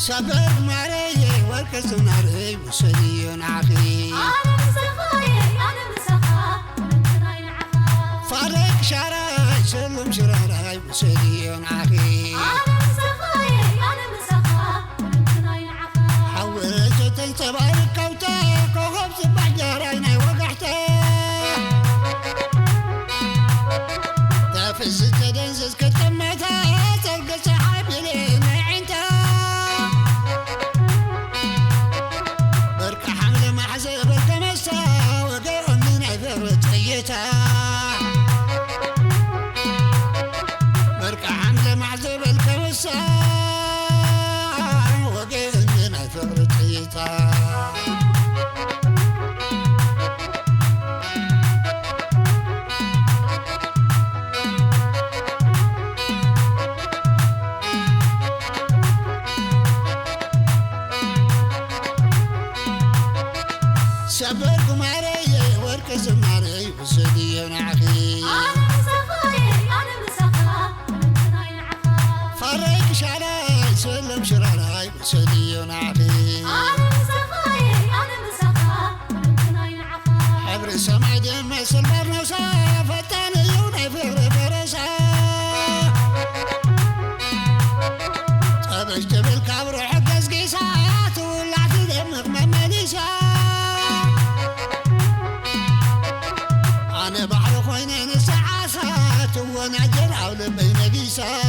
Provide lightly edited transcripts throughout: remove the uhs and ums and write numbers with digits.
سبب مري وركز ناري وسليون عخي أنا مسخاي أنا مسخا ونمتناي العخا فارق شراي سلم شراي وسليون عخي أنا مسخاي أنا مسخا ونمتناي العخا حولت تنتبع الكوتا كوكب سبع جراينا وقعتا تافز تدنزز كتمتا تلقى سحاب لينا عينتا بركة حمل محزب الكمسة وقع من عذر تغيتا بركة حمل محزب الكمسة وقع من عذر تغيتا سبق ماري وركز ماري وسديون عخي أنا مسخاي أنا مسخا ونمتناي العخا فرق شراي سلم شراي وسديون عخي أنا مسخاي أنا مسخا ونمتناي العخا حبر السما دمس البرنوسا فتاني يوني فغر فرسا طبشت بالكبر حق اسقيسا تولعت دمق مماليسا أنا بحر خوينين السعاسات وانا جرعو لبي نقيسا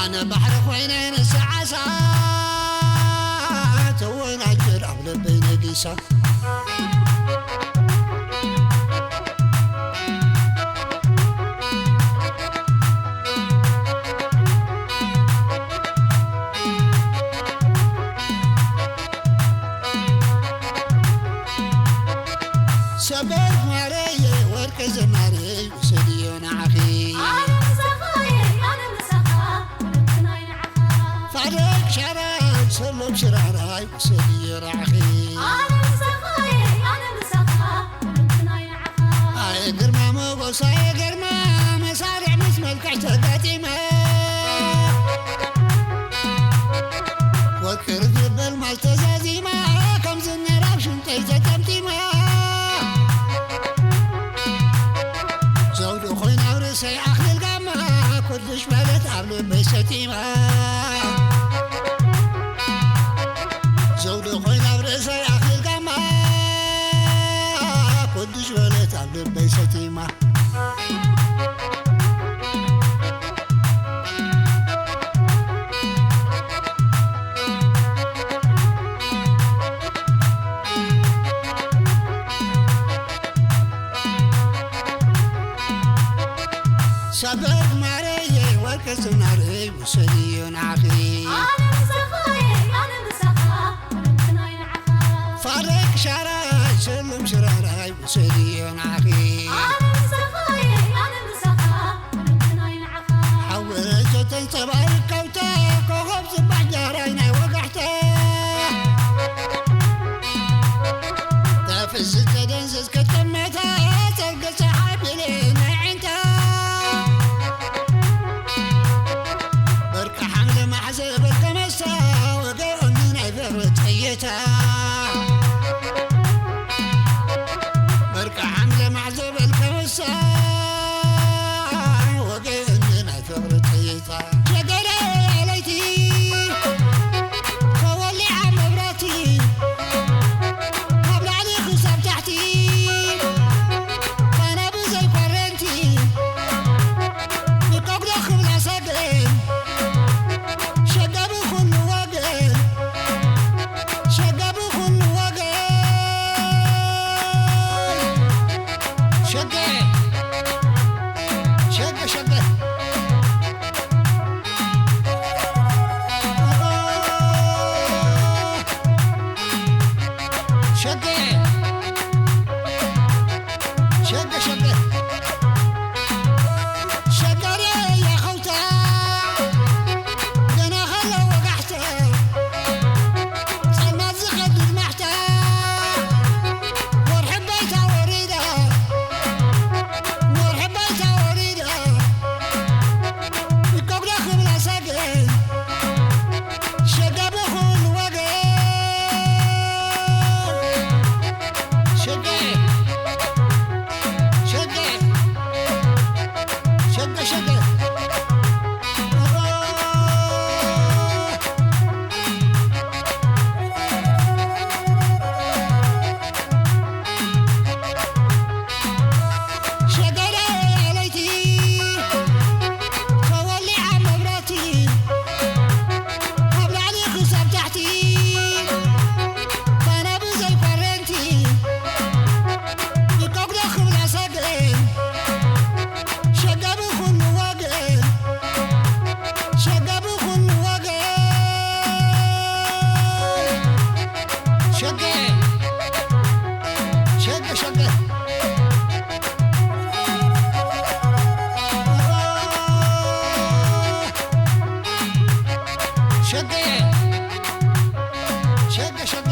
أنا بحر خوينين السعاسات وانا جرعو لبي نقيسا سبب ماري وركز ماري وسديون عخي أنا مسخاي أنا مسخا ونمتناي العخا فارق شراي سلم شراي وسديون عخي أنا مسخاي أنا مسخا ونمتناي العخا هاي قرمة مبوسة يا قرمة مصارع مثل كعتة وكرت بالمال تزازيمة كم زن راب شنطي تتمتيمة زود خوينا ورسي عقل القامة كلش بلد عبل بيستيمة زود خوينا ورسي عقل القامة كلش بلد عبل بيستيمة سبق ماري وركز ناري وسديون عخي أنا مسخاي أنا مسخا ونمتناي العخا فارق شراي سلم شراي وسديون عخي أنا مسخاي أنا مسخا ونمتناي العخا حولت تنتبع الكوتا كوكب سبع جراينا وقعتا تافز تدنزز كتمتا تلقى سحاب لينا عينتا بركة حمل محزب الكمسة وقع من عذر تغيتا بركة حمل محزب شق شق